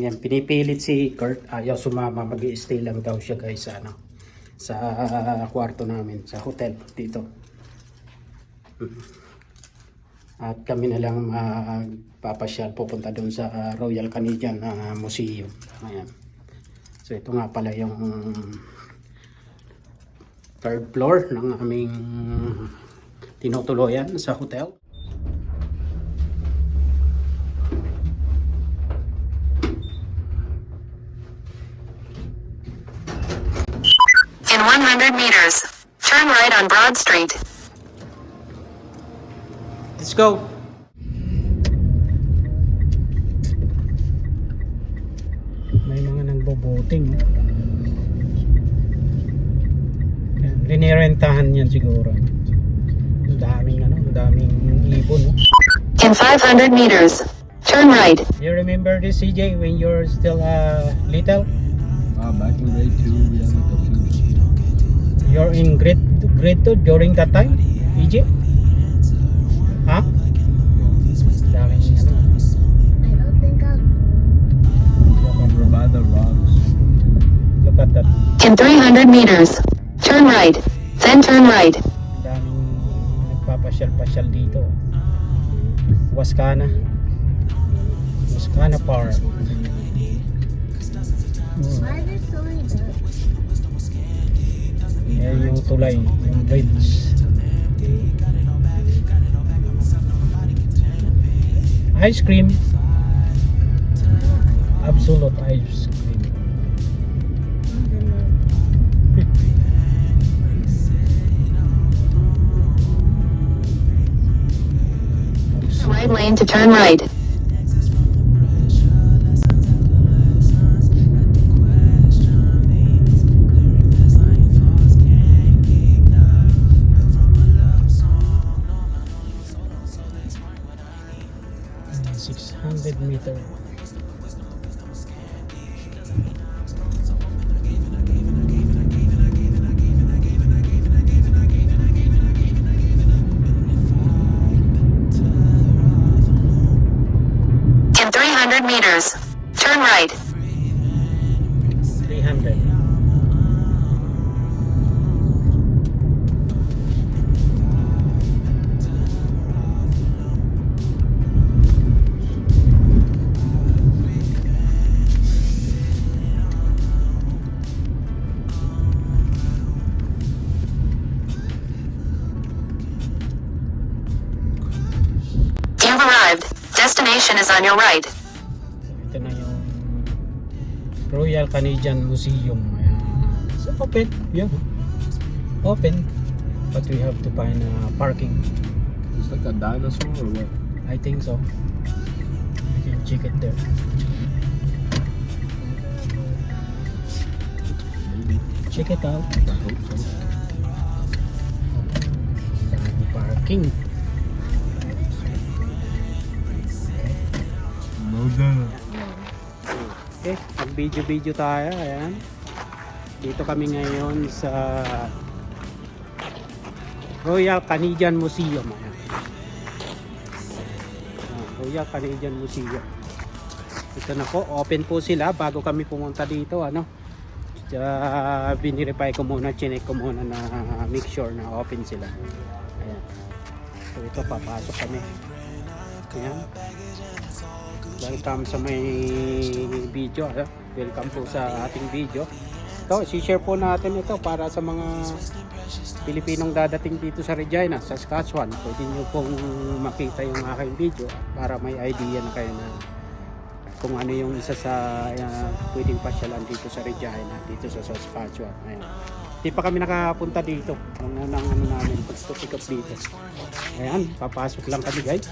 Yan, pinipilit si Kurt. Ayaw sumama. Mag-i-stay lang daw siya guys sa, ano, sa kwarto namin. Sa hotel dito. At kami na lang magpapasyal. Pupunta doon sa Royal Canadian Museum. Ayan. So ito nga pala yung third floor ng aming tinutuloyan sa hotel. In 100 meters, turn right on Broad Street. Let's go! May mga nagbo-boating. Linirentahan yan siguro. Ang daming ibon. In 500 meters, turn right. You remember this, CJ, when you're still little? Back in grade 2, we had like a few. You're in grade 2 during that time, EJ? Huh? Daming ano. I don't think I'll. From Ramada Rocks. Look at that. In 300 meters, turn right. Then turn right. Daming nagpapasyal-pasyal dito. Wascana Park. Why is it so many birds? Yan yung tulay, yung bridge. Ice cream. Absolute ice cream. Right lane to turn right. And 600 meter. In 300 meters, turn right. 300. You've arrived. Destination is on your right. Ito na yung Royal Canadian Museum. Ayan. So, open. Yeah. Open. But we have to find parking. It's like a dinosaur or what? I think so. You can check it there. Maybe. Check it out. I hope so. Dami parking. Okay, mag-video tayo. Ayan. Dito kami ngayon sa Royal Canadian Museum. Ayan. Royal Canadian Museum. Ito na po, open po sila bago kami pumunta dito. Ano? Binirify ko muna, chinek ko muna na make sure na open sila. Ayan. So ito, papasok kami. Ayan. Welcome sa may video. Welcome po sa ating video. Ito, si-share po natin ito para sa mga Pilipinong dadating dito sa Regina, sa Saskatchewan. Pwede nyo pong makita yung aking video para may idea na kayo na kung ano yung isa sa pwedeng pasyalan dito sa Regina, dito sa Saskatchewan. Ayan. Di pa kami nakapunta dito. Ang unang namin, pag-pick up dito. Ayan, papasok lang kami guys.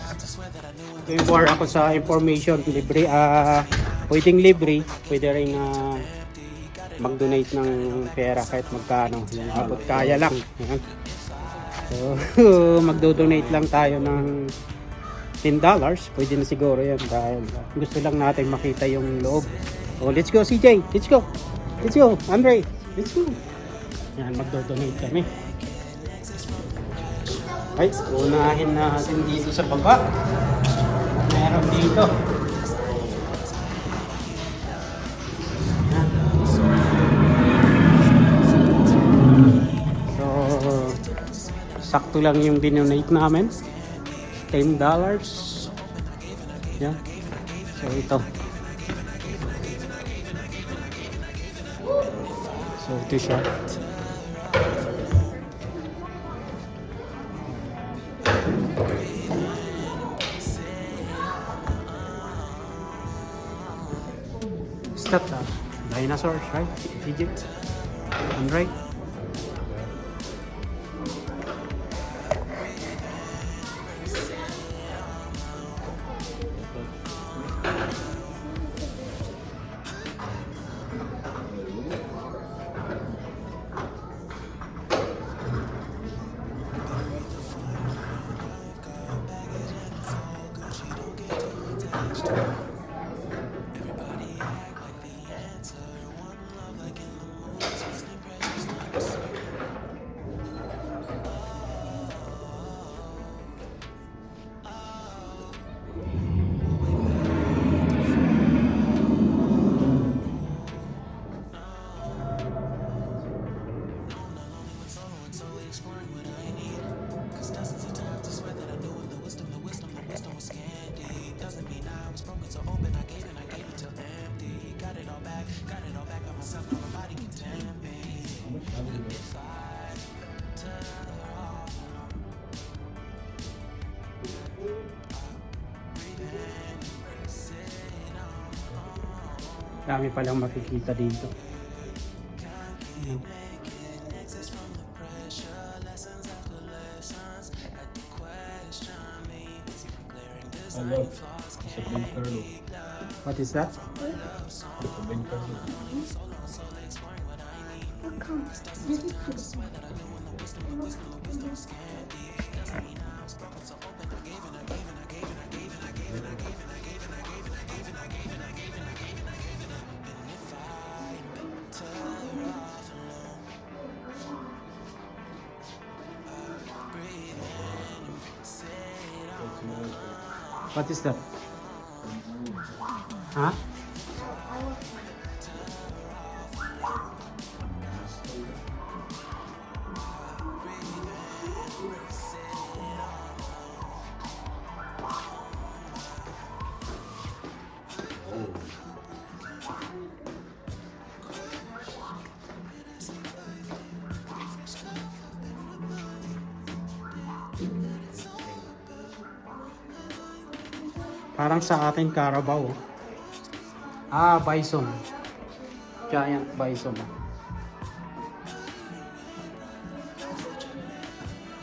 Inquire ako sa information, libre, pwedeng libre, pwede rin mag-donate ng pera kahit magkano. Yung abot kaya lang. Ayan. So, magdo-donate lang tayo ng $10. Pwede na siguro yan dahil gusto lang natin makita yung loob. So, let's go CJ, let's go. Let's go, Andre, let's go. Yan, magdo-donate kami. Ay, unahin natin dito sa baba. Meron dito. ito lang yung dinonate namin. $10. Yan. So ito. So ito siya. Is that dinosaurs, right? Egypt. And right? Dami palang makikita dito. Ayan. I love. It's a big turtle. What is that? It's a big turtle. What is that? Huh? Parang sa atin Carabao. Ah, bison. Giant bison.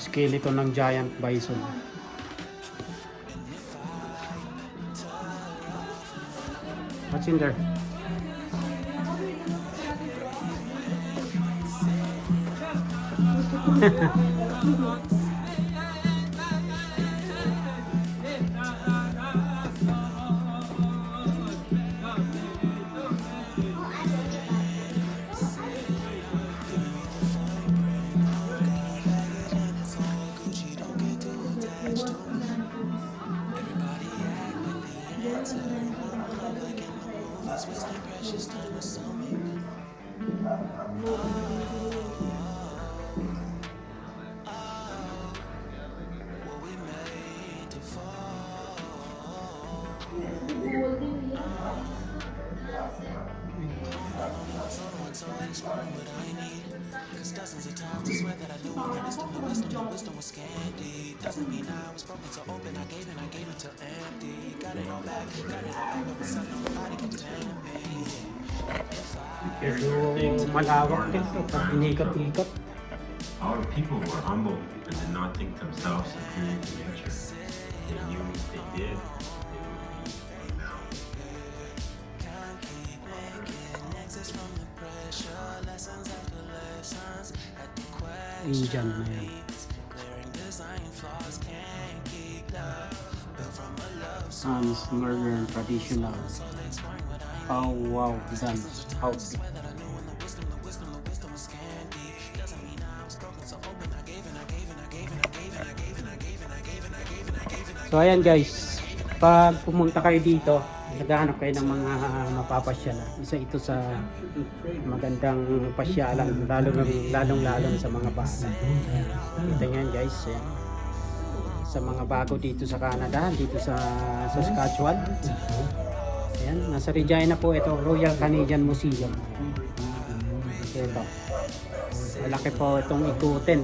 Skeleton ng giant bison. What's in there? Pero malawak dito pag inikat-ikat. Our people were humble and did not think themselves superior to nature. They knew if they did, they would be now. Indian na yan. Hans Northern Traditional. Oh wow, dance outfit. So ayan guys, pag pumunta kayo dito, naghahanap kayo ng mga mapapasyalan, isa ito sa magandang pasyalan, lalong lalo sa mga bata. Ito yan guys, ayan. Sa mga bago dito sa Canada, dito sa Saskatchewan. Ayan, nasa Regina po ito, Royal Canadian Museum. Ito. Malaki po itong ikutin.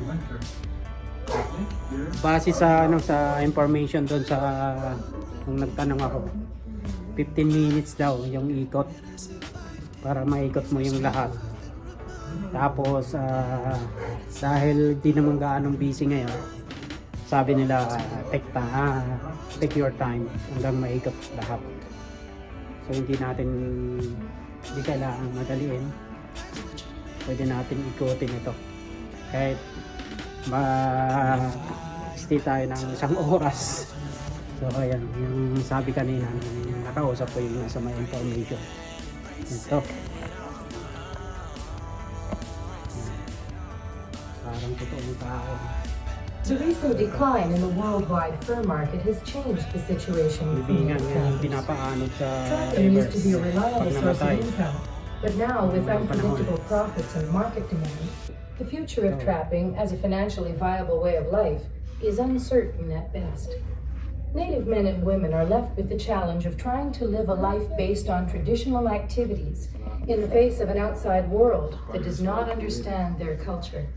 Base sa sa information doon sa nung nagtanong ako, 15 minutes daw yung ikot para maikot mo yung lahat. Tapos dahil di naman gaanong busy ngayon, sabi nila take your time hanggang maikot lahat. So hindi kailangan madaliin. Pwede natin ikutin ito. Kahit stay tayo ng isang oras. So ayan, yung sabi kanina, nakausap ko yung nasa may information. Ito. Parang totoong tao. The recent decline in the worldwide fur market has changed the situation for Bibingan many yan, families. pinapaanod sa Trapping used to be a pag reliable source of namatay. income, but now with unpredictable profits and market demand, the future of trapping as a financially viable way of life is uncertain at best. Native men and women are left with the challenge of trying to live a life based on traditional activities in the face of an outside world that does not understand their culture.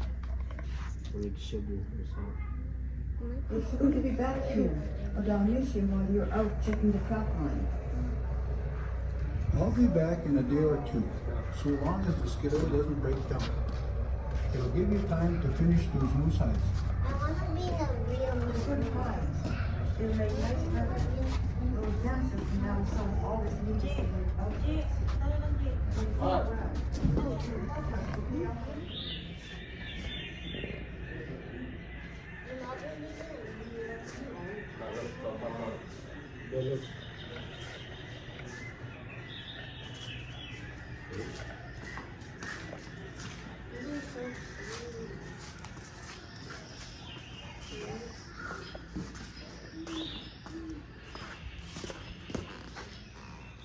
It's good to be back here, but I'll miss you while you're out checking the trap line. I'll be back in a day or two, so long as the skittle doesn't break down. It'll give you time to finish those moose hides. I want to be the real Good times. It'll make nice weather. Those dancers from down south always need to work out.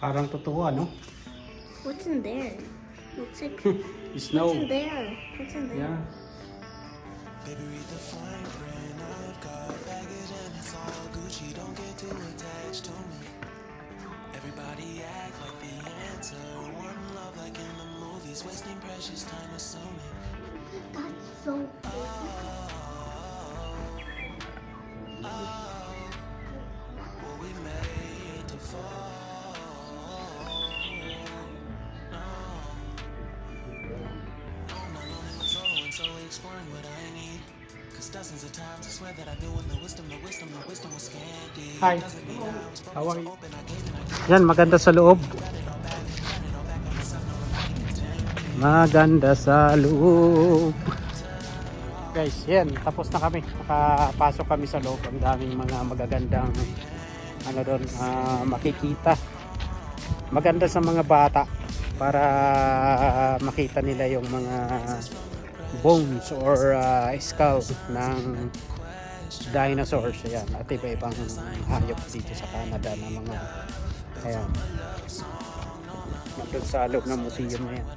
Parang totoo, ano? What's in there? Looks like Snow. what's in there? What's in there? Yeah. That's so cool. Hi. How are you? Yan, maganda sa loob. Maganda sa loob. Guys, yan. Tapos na kami. Nakapasok kami sa loob. Ang daming mga magagandang doon, makikita. Maganda sa mga bata para makita nila yung mga bones or skull ng dinosaurs. Ayan. At iba-ibang hayop dito sa Canada na mga ayan. Nandun sa loob ng museum na yan.